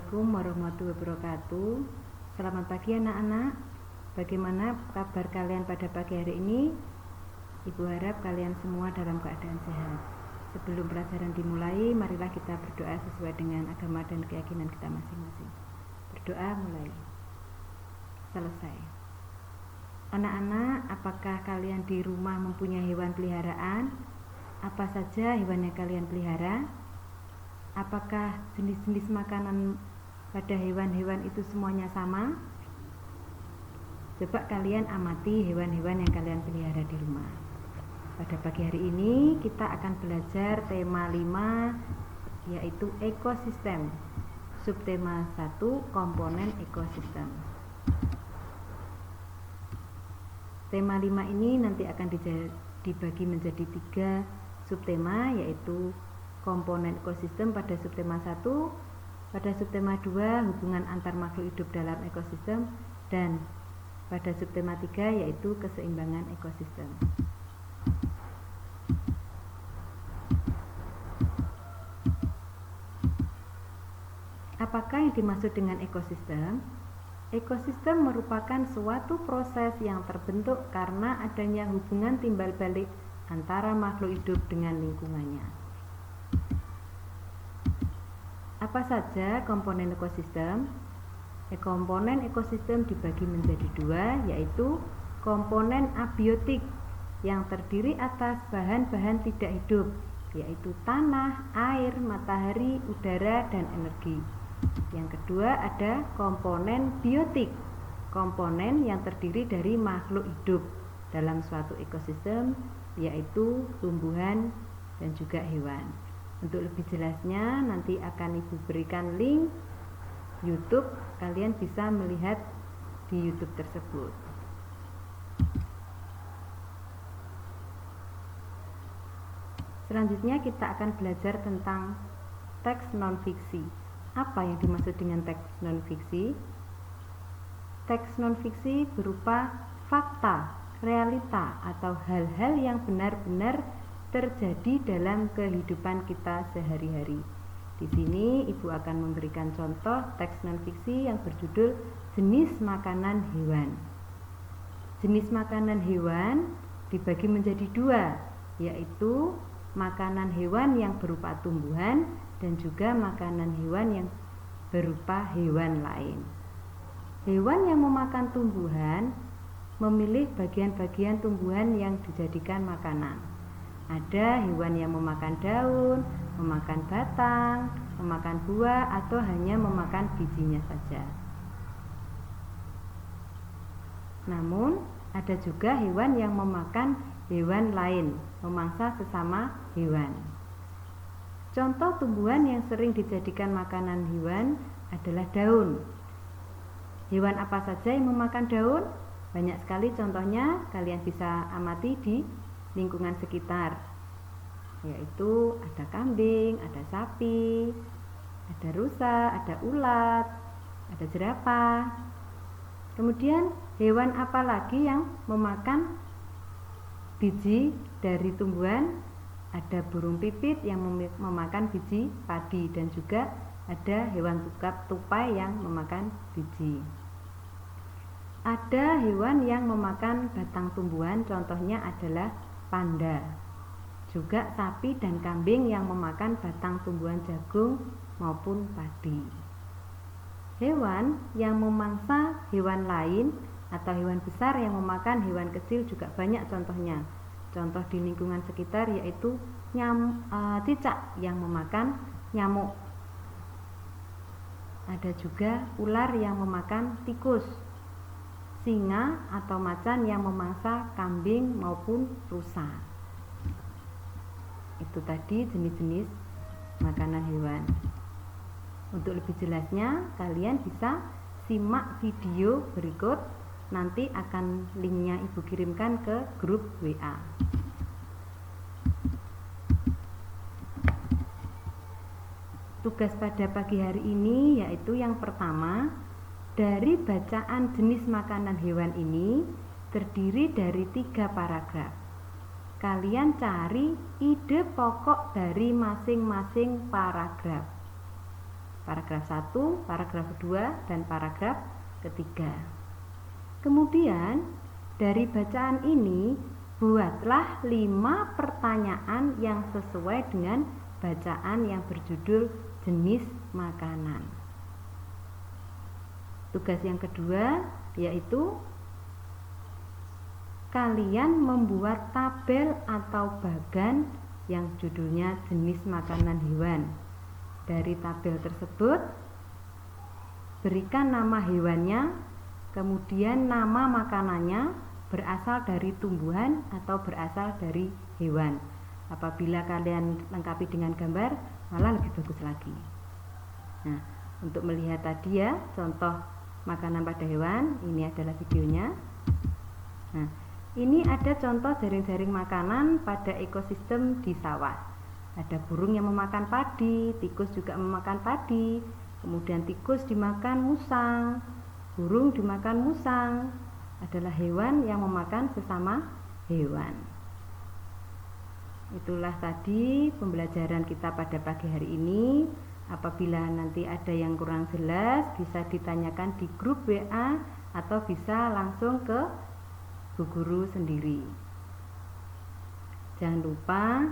Assalamualaikum warahmatullahi wabarakatuh. Selamat pagi anak-anak. Bagaimana kabar kalian pada pagi hari ini? Ibu harap kalian semua dalam keadaan sehat. Sebelum pelajaran dimulai, marilah kita berdoa sesuai dengan agama dan keyakinan kita masing-masing. Berdoa mulai. Selesai. Anak-anak, apakah kalian di rumah mempunyai hewan peliharaan? Apa saja hewan yang kalian pelihara? Apakah jenis-jenis makanan pada hewan-hewan itu semuanya sama? Coba kalian amati hewan-hewan yang kalian pelihara di rumah. Pada pagi hari ini kita akan belajar tema 5, yaitu ekosistem. Subtema 1, komponen ekosistem. Tema 5 ini nanti akan dibagi menjadi 3 subtema, yaitu komponen ekosistem pada subtema 1, pada subtema 2 hubungan antar makhluk hidup dalam ekosistem, dan pada subtema 3 yaitu keseimbangan ekosistem. Apakah yang dimaksud dengan ekosistem? Ekosistem merupakan suatu proses yang terbentuk karena adanya hubungan timbal balik antara makhluk hidup dengan lingkungannya. Apa saja komponen ekosistem? Komponen ekosistem dibagi menjadi 2, yaitu komponen abiotik yang terdiri atas bahan-bahan tidak hidup, yaitu tanah, air, matahari, udara, dan energi. Yang kedua ada komponen biotik, komponen yang terdiri dari makhluk hidup dalam suatu ekosistem, yaitu tumbuhan dan juga hewan. Untuk lebih jelasnya nanti akan Ibu berikan link YouTube, kalian bisa melihat di YouTube tersebut. Selanjutnya kita akan belajar tentang teks non-fiksi. Apa yang dimaksud dengan teks non-fiksi? Teks non-fiksi berupa fakta, realita, atau hal-hal yang benar-benar terjadi dalam kehidupan kita sehari-hari. Di sini Ibu akan memberikan contoh teks non-fiksi yang berjudul jenis makanan hewan. Jenis makanan hewan dibagi menjadi 2, yaitu makanan hewan yang berupa tumbuhan dan juga makanan hewan yang berupa hewan lain. Hewan yang memakan tumbuhan memilih bagian-bagian tumbuhan yang dijadikan makanan. Ada hewan yang memakan daun, memakan batang, memakan buah, atau hanya memakan bijinya saja. Namun, ada juga hewan yang memakan hewan lain, memangsa sesama hewan. Contoh tumbuhan yang sering dijadikan makanan hewan adalah daun. Hewan apa saja yang memakan daun? Banyak sekali contohnya, kalian bisa amati di lingkungan sekitar, yaitu ada kambing, ada sapi, ada rusa, ada ulat, ada jerapah. Kemudian hewan apa lagi yang memakan biji dari tumbuhan? Ada burung pipit yang memakan biji padi, dan juga ada hewan tupai yang memakan biji. Ada hewan yang memakan batang tumbuhan, contohnya adalah panda. Juga sapi dan kambing yang memakan batang tumbuhan jagung maupun padi. Hewan yang memangsa hewan lain atau hewan besar yang memakan hewan kecil juga banyak contohnya. Contoh di lingkungan sekitar yaitu cicak yang memakan nyamuk. Ada juga ular yang memakan tikus, singa atau macan yang memangsa kambing maupun rusa. Itu tadi jenis-jenis makanan hewan. Untuk lebih jelasnya kalian bisa simak video berikut, nanti akan linknya Ibu kirimkan ke grup WA. Tugas pada pagi hari ini yaitu yang pertama, dari bacaan jenis makanan hewan ini terdiri dari 3 paragraf. Kalian cari ide pokok dari masing-masing paragraf. paragraf 1, paragraf 2, dan paragraf ketiga. Kemudian dari bacaan ini buatlah 5 pertanyaan yang sesuai dengan bacaan yang berjudul jenis makanan. Tugas yang kedua yaitu kalian membuat tabel atau bagan yang judulnya jenis makanan hewan. Dari tabel tersebut berikan nama hewannya, kemudian nama makanannya berasal dari tumbuhan atau berasal dari hewan. Apabila kalian lengkapi dengan gambar, malah lebih bagus lagi. Nah, untuk melihat tadi ya contoh makanan pada hewan, ini adalah videonya. Nah, ini ada contoh jaring-jaring makanan pada ekosistem di sawah. Ada burung yang memakan padi, tikus juga memakan padi, kemudian tikus dimakan musang, burung dimakan musang, adalah hewan yang memakan sesama hewan. Itulah tadi pembelajaran kita pada pagi hari ini. Apabila nanti ada yang kurang jelas, bisa ditanyakan di grup WA atau bisa langsung ke Bu Guru sendiri. Jangan lupa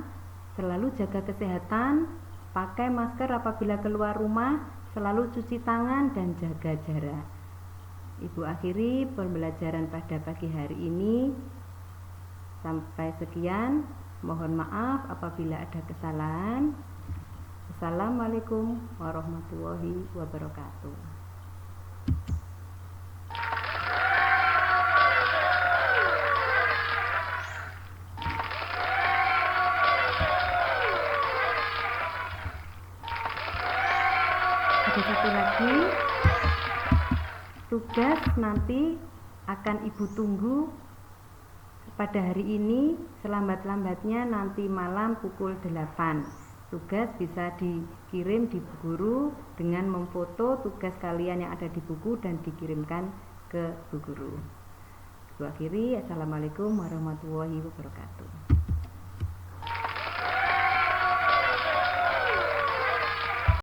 selalu jaga kesehatan, pakai masker apabila keluar rumah, selalu cuci tangan dan jaga jarak. Ibu akhiri pembelajaran pada pagi hari ini. Sampai sekian. Mohon maaf apabila ada kesalahan. Assalamualaikum warahmatullahi wabarakatuh. Ada satu lagi tugas nanti akan Ibu tunggu pada hari ini, selambat-lambatnya nanti malam pukul 8. Tugas bisa dikirim di Bu Guru dengan memfoto tugas kalian yang ada di buku dan dikirimkan ke Bu Guru. Ibu akhiri, assalamualaikum warahmatullahi wabarakatuh.